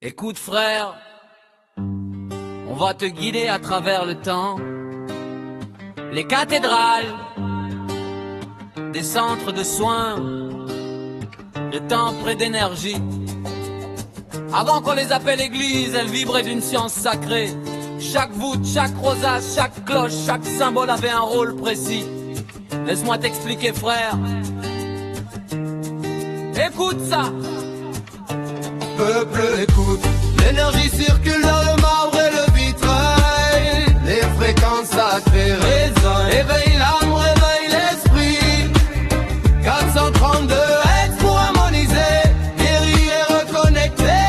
Écoute frère, on va te guider à travers le temps. Les cathédrales, des centres de soins, de temples et d'énergie. Avant qu'on les appelle églises, elles vibraient d'une science sacrée. Chaque voûte, chaque rosace, chaque cloche, chaque symbole avait un rôle précis. Laisse-moi t'expliquer frère. Écoute ça. Peuple écoute, l'énergie circule dans le marbre et le vitrail. Les fréquences sacrées résonnent. Éveille l'âme, réveille l'esprit. 432 Hz pour harmoniser, guérir et reconnecter.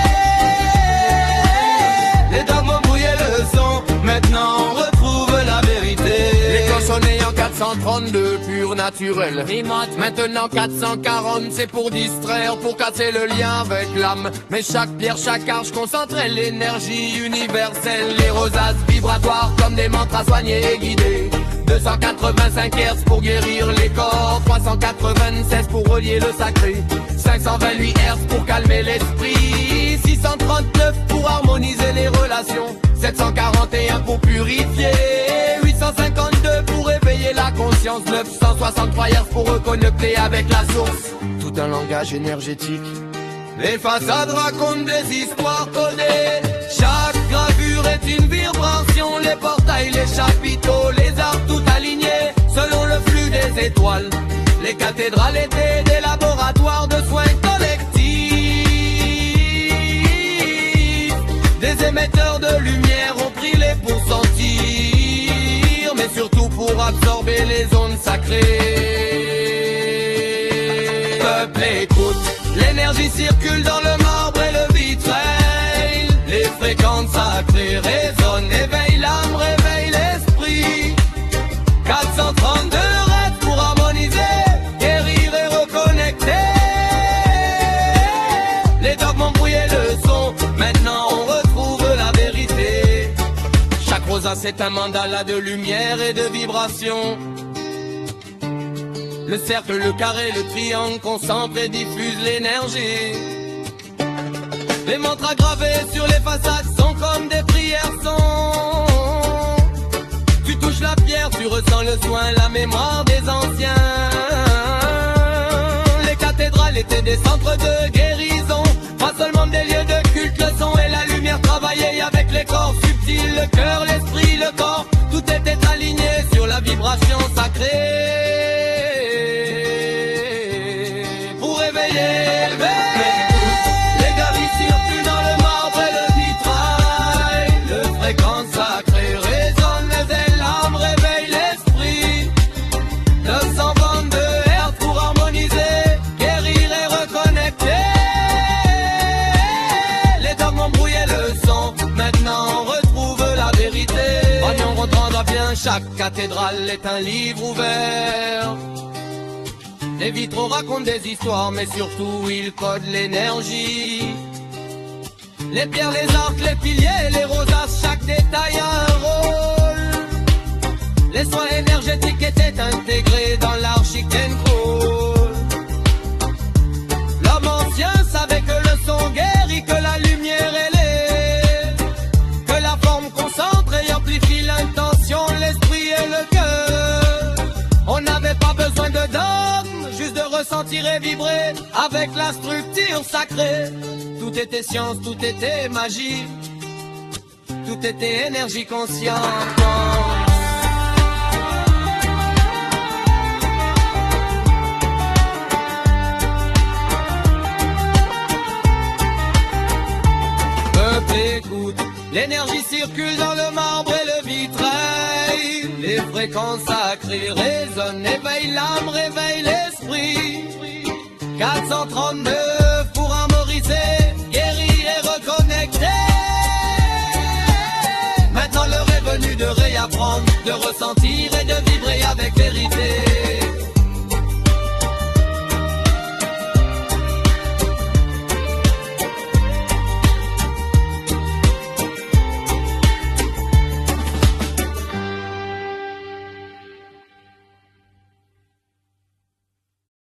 Les dogmes ont brouillé le son, maintenant on retrouve la vérité. Les cochonnets en 432, pur naturel. Maintenant 440, c'est pour distraire, pour casser le lien avec l'âme. Mais chaque pierre, chaque arche concentrait l'énergie universelle. Les rosaces vibratoires comme des mantras soignés et guidés. 285 Hz pour guérir les corps, 396 pour relier le sacré, 528 Hz pour calmer l'esprit, 639 pour harmoniser les relations, 741 pour purifier, 852 pour éveiller la conscience, 963 Hz pour reconnecter avec la source. Tout un langage énergétique. Les façades racontent des histoires codées. Chaque gravure est une vibration. Les portails, les chapiteaux, les arcs tout alignés selon le flux des étoiles. Les cathédrales étaient des laboratoires de soins collectifs. Des émetteurs de lumière ont pris les pour sentir, mais surtout pour absorber les ondes sacrées. Peuple écoute, l'énergie circule dans le marbre et le vitrail. Les fréquences sacrées résonnent. Éveille l'âme, réveille l'esprit. 432 Hz pour harmoniser, guérir et reconnecter. Les dogmes ont brouillé le son, maintenant on retrouve la vérité. Chaque rosace c'est un mandala de lumière et de vibration. Le cercle, le carré, le triangle concentrent et diffusent l'énergie. Les mantras gravés sur les façades sont comme des prières sont. Tu touches la pierre, tu ressens le soin, la mémoire des anciens. Les cathédrales étaient des centres de guérison, pas seulement des lieux de culte. Le son et la lumière travaillaient avec les corps subtils, le cœur, l'esprit, le corps. Tout était aligné sur la vibration sacrée. Chaque cathédrale est un livre ouvert. Les vitraux racontent des histoires, mais surtout ils codent l'énergie. Les pierres, les arcs, les piliers, les rosaces, chaque détail a un rôle. Les soins énergétiques étaient intégrés dans l'architecture. L'homme ancien savait que le son guérit, que la lumière élève, que la forme concentre et amplifie l'intention, l'esprit et le cœur. On n'avait pas besoin de dogme, juste de ressentir et vibrer avec la structure sacrée. Tout était science, tout était magie, tout était énergie consciente. Écoute, l'énergie circule dans le marbre et le vitrail. Les fréquences sacrées résonnent. Éveille l'âme, réveille l'esprit. 432 pour harmoniser, guérir et reconnecter. Maintenant l'heure est venue de réapprendre, de ressentir et de vibrer avec vérité.